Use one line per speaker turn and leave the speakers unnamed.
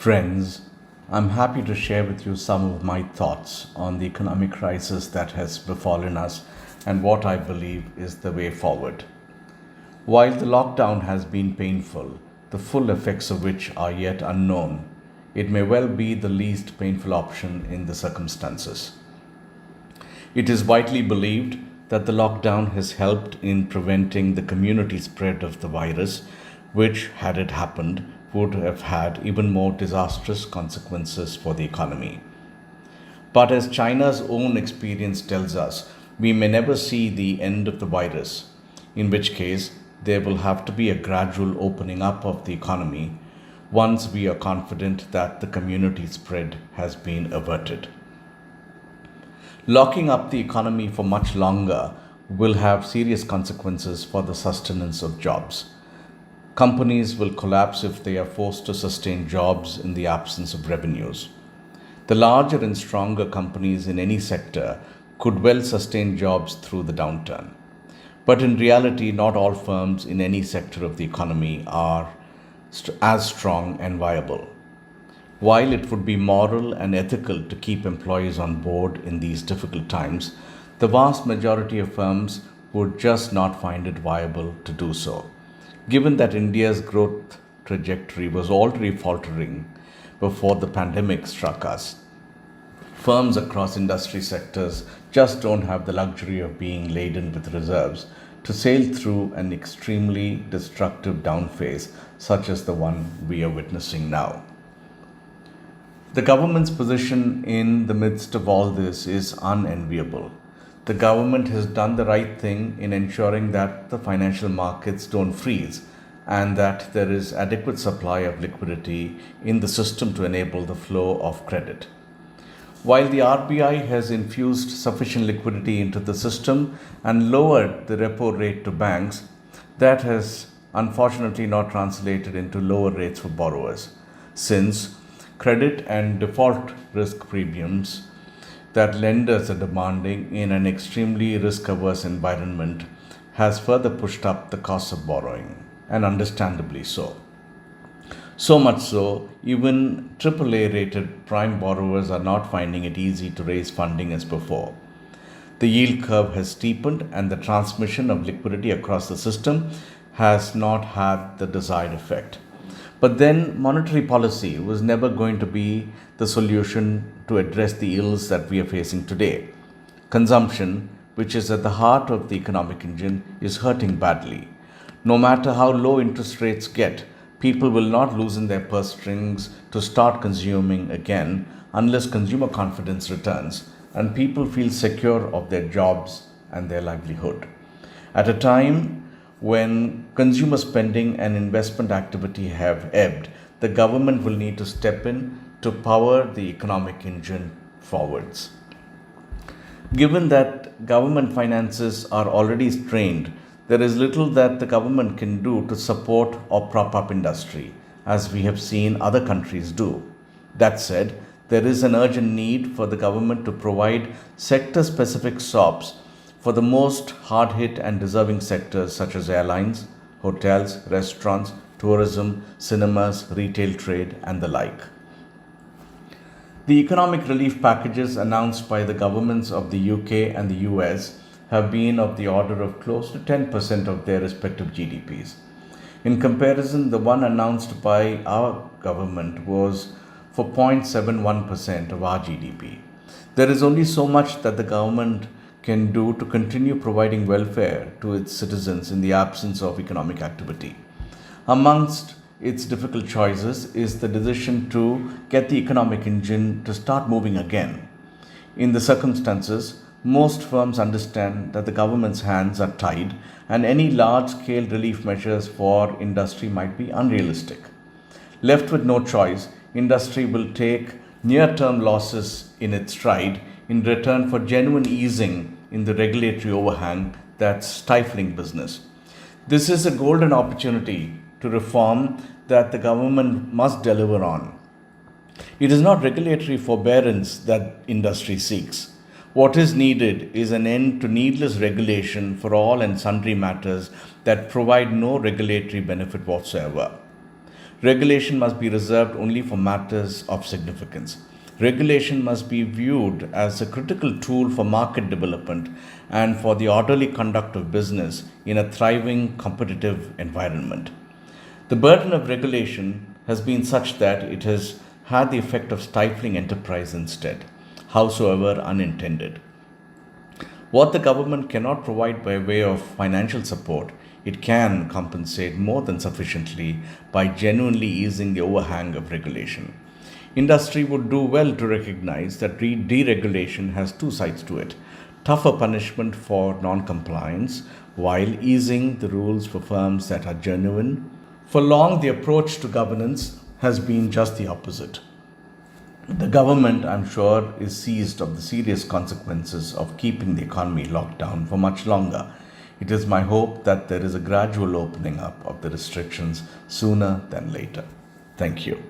Friends, I'm happy to share with you some of my thoughts on the economic crisis that has befallen us and what I believe is the way forward. While the lockdown has been painful, the full effects of which are yet unknown, it may well be the least painful option in the circumstances. It is widely believed that the lockdown has helped in preventing the community spread of the virus, which, had it happened, would have had even more disastrous consequences for the economy. But as China's own experience tells us, we may never see the end of the virus, in which case there will have to be a gradual opening up of the economy once we are confident that the community spread has been averted. Locking up the economy for much longer will have serious consequences for the sustenance of jobs. Companies will collapse if they are forced to sustain jobs in the absence of revenues. The larger and stronger companies in any sector could well sustain jobs through the downturn. But in reality, not all firms in any sector of the economy are as strong and viable. While it would be moral and ethical to keep employees on board in these difficult times, the vast majority of firms would just not find it viable to do so. Given that India's growth trajectory was already faltering before the pandemic struck us, firms across industry sectors just don't have the luxury of being laden with reserves to sail through an extremely destructive down phase such as the one we are witnessing now. The government's position in the midst of all this is unenviable. The government has done the right thing in ensuring that the financial markets don't freeze and that there is adequate supply of liquidity in the system to enable the flow of credit. While the RBI has infused sufficient liquidity into the system and lowered the repo rate to banks, that has unfortunately not translated into lower rates for borrowers, since credit and default risk premiums that lenders are demanding in an extremely risk-averse environment has further pushed up the cost of borrowing, and understandably so. So much so, even AAA rated prime borrowers are not finding it easy to raise funding as before. The yield curve has steepened and the transmission of liquidity across the system has not had the desired effect. But then monetary policy was never going to be the solution to address the ills that we are facing today. Consumption, which is at the heart of the economic engine, is hurting badly. No matter how low interest rates get, people will not loosen their purse strings to start consuming again unless consumer confidence returns and people feel secure of their jobs and their livelihood. At a time when consumer spending and investment activity have ebbed, the government will need to step in to power the economic engine forwards. Given that government finances are already strained, there is little that the government can do to support or prop up industry, as we have seen other countries do. That said, there is an urgent need for the government to provide sector-specific SOPs for the most hard-hit and deserving sectors such as airlines, hotels, restaurants, tourism, cinemas, retail trade, and the like. The economic relief packages announced by the governments of the UK and the US have been of the order of close to 10% of their respective GDPs. In comparison, the one announced by our government was for 0.71% of our GDP. There is only so much that the government can do to continue providing welfare to its citizens in the absence of economic activity. Amongst its difficult choices is the decision to get the economic engine to start moving again. In the circumstances, most firms understand that the government's hands are tied and any large-scale relief measures for industry might be unrealistic. Left with no choice, industry will take near-term losses in its stride in return for genuine easing in the regulatory overhang that's stifling business. This is a golden opportunity to reform that the government must deliver on. It is not regulatory forbearance that industry seeks. What is needed is an end to needless regulation for all and sundry matters that provide no regulatory benefit whatsoever. Regulation must be reserved only for matters of significance. Regulation must be viewed as a critical tool for market development and for the orderly conduct of business in a thriving competitive environment. The burden of regulation has been such that it has had the effect of stifling enterprise instead, howsoever unintended. What the government cannot provide by way of financial support, it can compensate more than sufficiently by genuinely easing the overhang of regulation. Industry would do well to recognize that deregulation has two sides to it: tougher punishment for non compliance while easing the rules for firms that are genuine. For long, the approach to governance has been just the opposite. The government, I'm sure, is seized of the serious consequences of keeping the economy locked down for much longer. It is my hope that there is a gradual opening up of the restrictions sooner than later. Thank you.